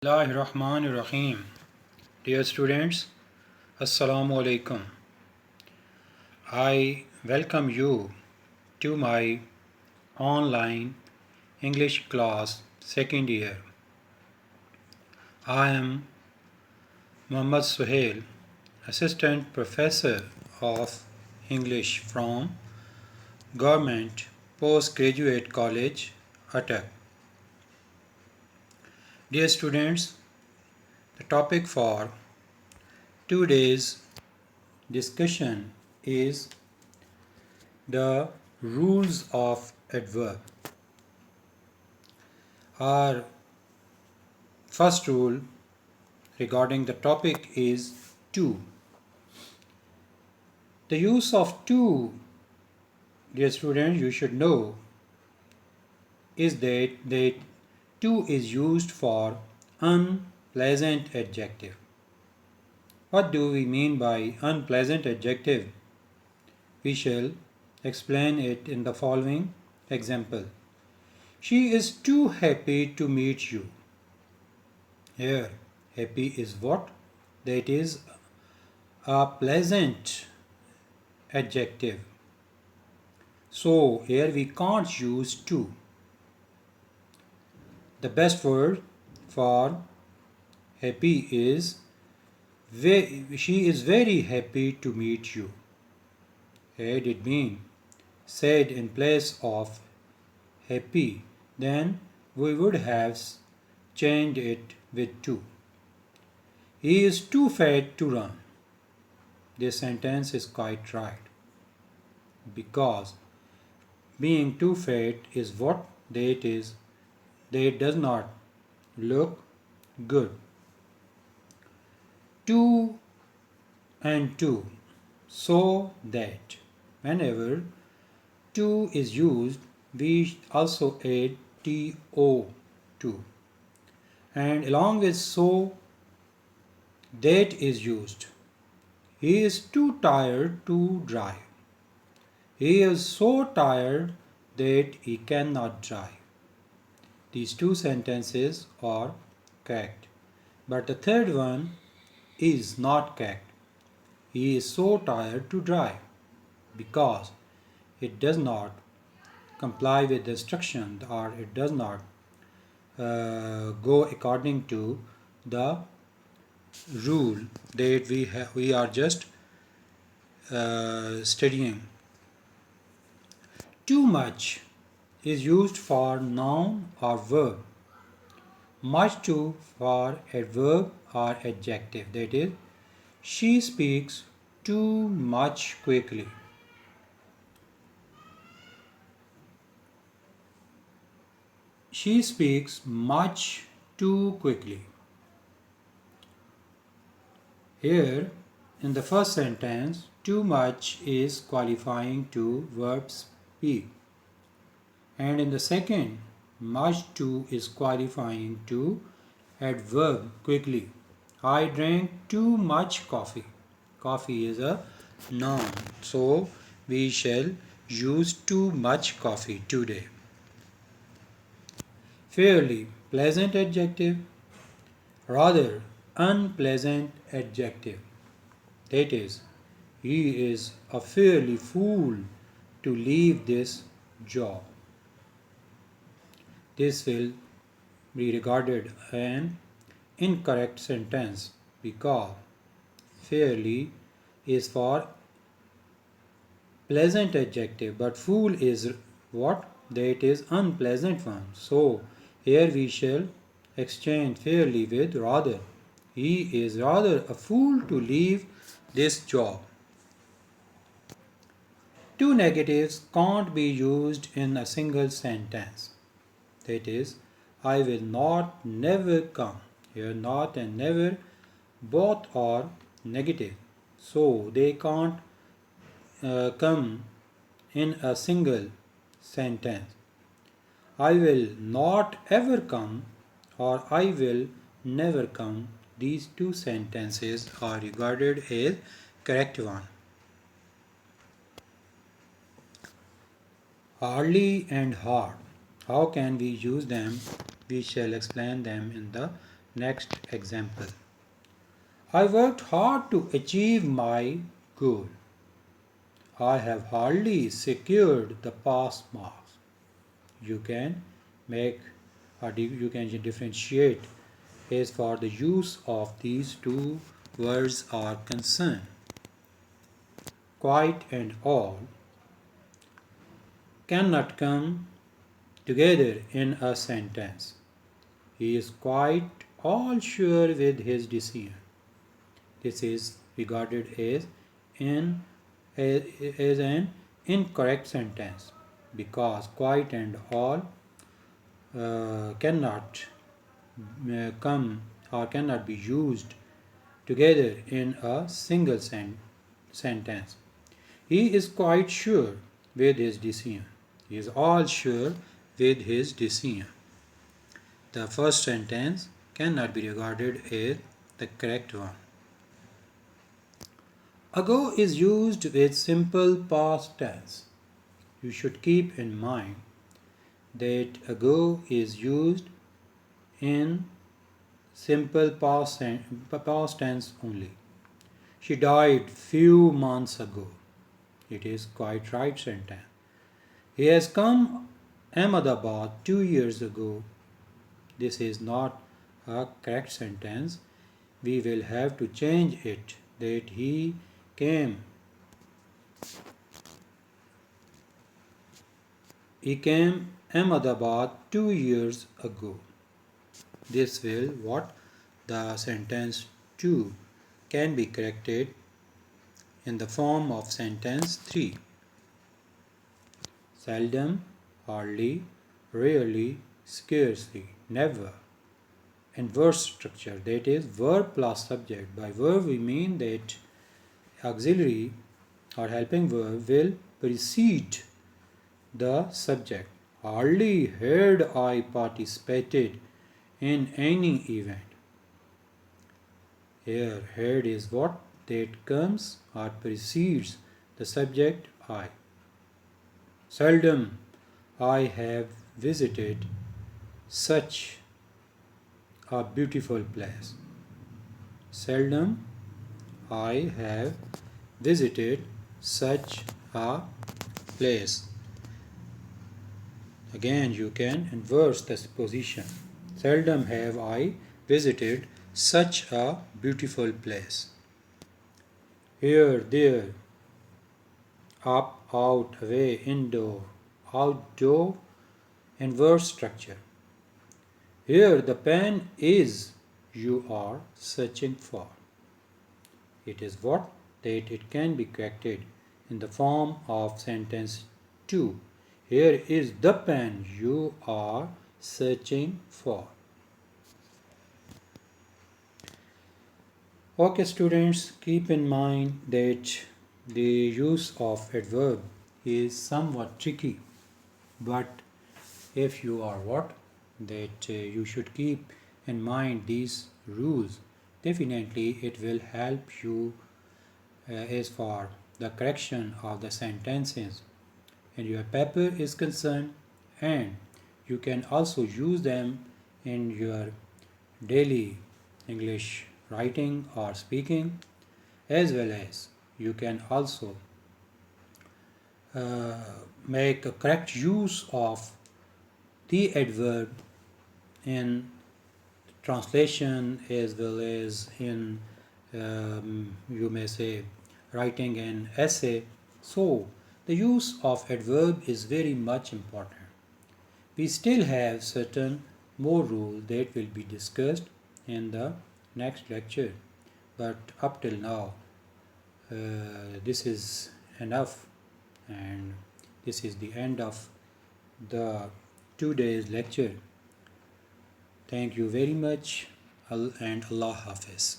Bismillahirrahmanirrahim. Dear students, Assalamu alaikum. I welcome you to my online English class second year. I am Muhammad Suhail, Assistant Professor of English from Government Postgraduate College, Attak. Dear students, the topic for today's discussion is the rules of adverb. Our first rule regarding the topic is to. The use of to, dear students, you should know is that to is used for unpleasant adjective. What do we mean by unpleasant adjective? We shall explain it in the following example. She is too happy to meet you. Here, happy is what? That is a pleasant adjective. So here we can't use to. The best word for happy is she is very happy to meet you. Had it been said in place of happy, then we would have changed it with to. He is too fat to run. This sentence is quite right, because being too fat is what that is. That does not look good. To and to, so that. Whenever to is used, we also add to to. And along with so, that is used. He is too tired to drive. He is so tired that he cannot drive. These two sentences are correct. But the third one is not correct. He is so tired to drive, because it does not comply with the instruction, or it does not go according to the rule that we are just studying. Too much is used for noun or verb. Much too for adverb or adjective. That is, she speaks too much quickly. She speaks much too quickly. Here, in the first sentence, too much is qualifying to verb speak. And in the second, much too is qualifying to adverb quickly. I drank too much coffee. Coffee is a noun, so we shall use too much coffee today. Fairly pleasant adjective, rather unpleasant adjective. That is, he is a fairly fool to leave this job. This will be regarded an incorrect sentence, because fairly is for pleasant adjective, but fool is what? That is unpleasant one. So here we shall exchange fairly with rather. He is rather a fool to leave this job. Two negatives can't be used in a single sentence. That is, I will not, never come. Here not and never both are negative, so they can't come in a single sentence. I will not ever come or I will never come. These two sentences are regarded as correct one. Hardly and hard. How can we use them? We shall explain them in the Next example. I worked hard to achieve my goal. I have hardly secured the pass marks. You can make you can differentiate as far the use of these two words are concerned. Quite and all cannot come together in a sentence. He is quite all sure with his decision. This is regarded as an incorrect sentence because quite and all cannot come or cannot be used together in a single sentence. He is quite sure with his decision. He is all sure with his decision. The first sentence cannot be regarded as the correct one. Ago is used with simple past tense. You should keep in mind that ago is used in simple past tense only. She died few months ago. It is quite right sentence. He has come Ahmedabad 2 years ago. This is not a correct sentence. We will have to change it that he came Ahmedabad 2 years ago. This will what the sentence 2 can be corrected in the form of sentence 3. Seldom, hardly, rarely, scarcely, never. And verb structure, that is verb plus subject. By verb we mean that auxiliary or helping verb will precede the subject. Hardly had I participated in any event. Here, had is what? That comes or precedes the subject I. Seldom I have visited such a beautiful place. Seldom I have visited such a place. Again, you can inverse this position. Seldom have I visited such a beautiful place. Here, there, up, out, away, indoor, outdoor, and verb structure. Here, the pen is you are searching for. It is what? That it can be corrected in the form of sentence 2. Here is the pen you are searching for. Okay, students, keep in mind that the use of adverb is somewhat tricky, but if you are what? That you should keep in mind these rules. Definitely it will help you as far the correction of the sentences and your paper is concerned, and you can also use them in your daily English writing or speaking, as well as you can also make a correct use of the adverb in translation as well as in you may say writing an essay. So the use of adverb is very much important. We still have certain more rules that will be discussed in the next lecture, but up till now this is enough, and this is the end of the 2 days lecture. Thank you very much and Allah Hafiz.